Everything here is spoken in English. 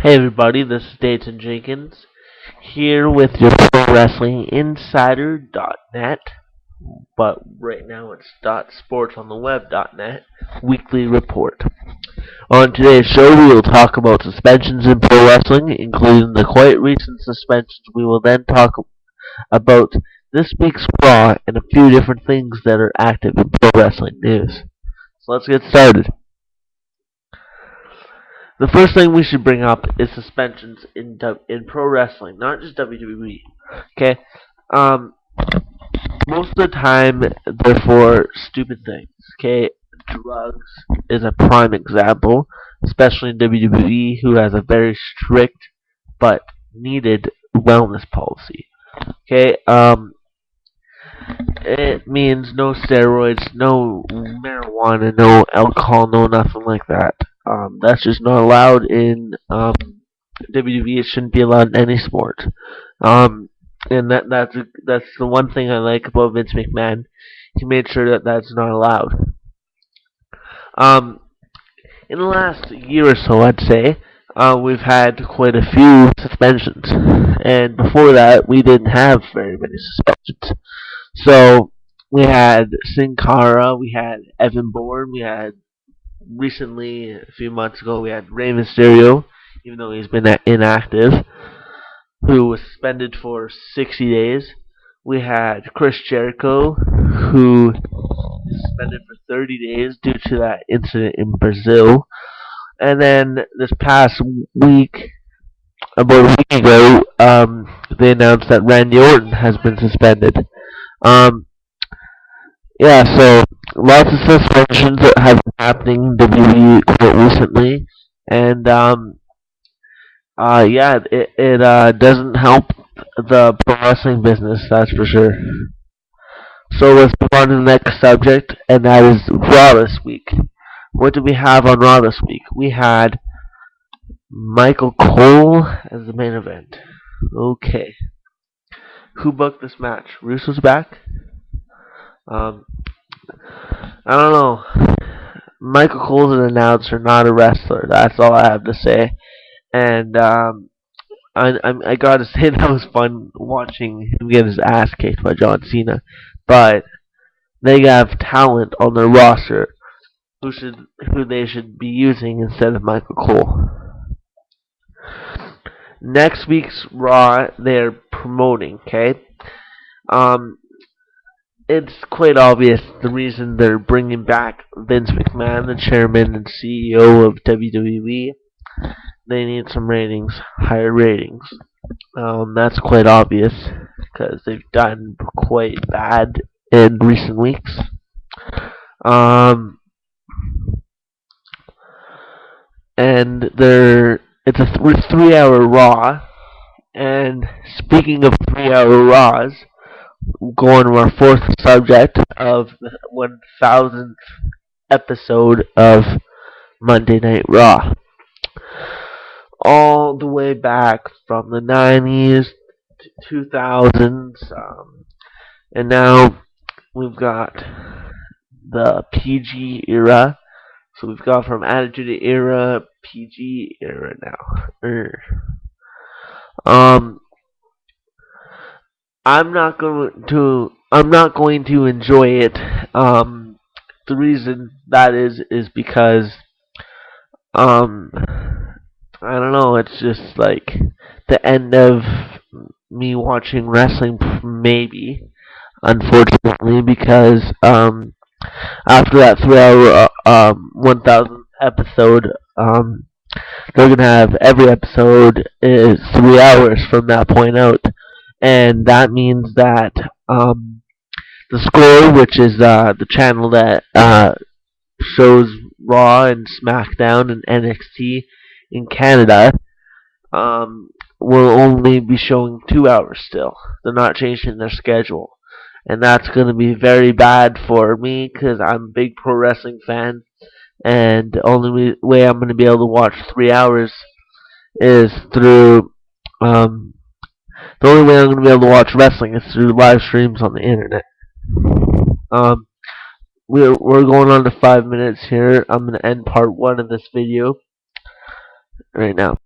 Hey everybody, this is Dayton Jenkins here with your Pro Wrestling Insider.net, but right now it's .sportsontheweb.net weekly report. On today's show, we will talk about suspensions in pro wrestling, including the quite recent suspensions. We will then talk about this week's Raw and a few different things that are active in pro wrestling news. So let's get started. The first thing we should bring up is suspensions in pro wrestling, not just WWE. Okay, um, most of the time they're for stupid things. Okay, drugs is a prime example, especially in WWE, who has a very strict but needed wellness policy. Okay, it means no steroids, no marijuana, no alcohol, no nothing like that. That's just not allowed in WWE. It shouldn't be allowed in any sport. And that's the one thing I like about Vince McMahon. He made sure that that's not allowed. Um, in the last year or so, I'd say we've had quite a few suspensions, and before that, we didn't have very many suspensions. So we had Sin Cara, we had Evan Bourne, we had recently, a few months ago, we had Rey Mysterio, even though he's been inactive, who was suspended for 60 days. We had Chris Jericho, who is suspended for 30 days due to that incident in Brazil. And then this past week, about a week ago, they announced that Randy Orton has been suspended. Um, yeah, so lots of suspensions that have been happening in WWE quite recently, and yeah, it doesn't help the pro wrestling business, that's for sure. So let's move on to the next subject, and that is Raw this week. What did we have on Raw this week? We had Michael Cole as the main event. Okay. Who booked this match? Russo's back? Um, I don't know. Michael Cole's an announcer, not a wrestler. That's all I have to say. And I gotta say that was fun watching him get his ass kicked by John Cena. But they have talent on their roster who they should be using instead of Michael Cole. Next week's Raw, they're promoting. Okay, um, it's quite obvious the reason they're bringing back Vince McMahon, the chairman and CEO of WWE. They need some ratings, higher ratings. That's quite obvious because they've done quite bad in recent weeks. Um, and it's a 3-hour Raw. And speaking of 3-hour Raws, going to our fourth subject of the 1000th episode of Monday Night Raw. All the way back from the 90s to 2000s, and now we've got the PG era. So we've got from Attitude Era, PG era now. Um, I'm not going to enjoy it. The reason that is because um I don't know. It's just like the end of me watching wrestling, maybe. Unfortunately, because after that 3-hour 1000th episode, they're gonna have every episode is 3 hours from that point out, and that means that the Score, which is the channel that shows Raw and SmackDown and NXT in Canada, will only be showing 2 hours still. They're not changing their schedule. And that's going to be very bad for me because I'm a big pro wrestling fan. And the only way I'm going to be able to watch 3 hours is through. The only way I'm going to be able to watch wrestling is through live streams on the internet. Um, we're going on to 5 minutes here. I'm going to end part 1 of this video right now.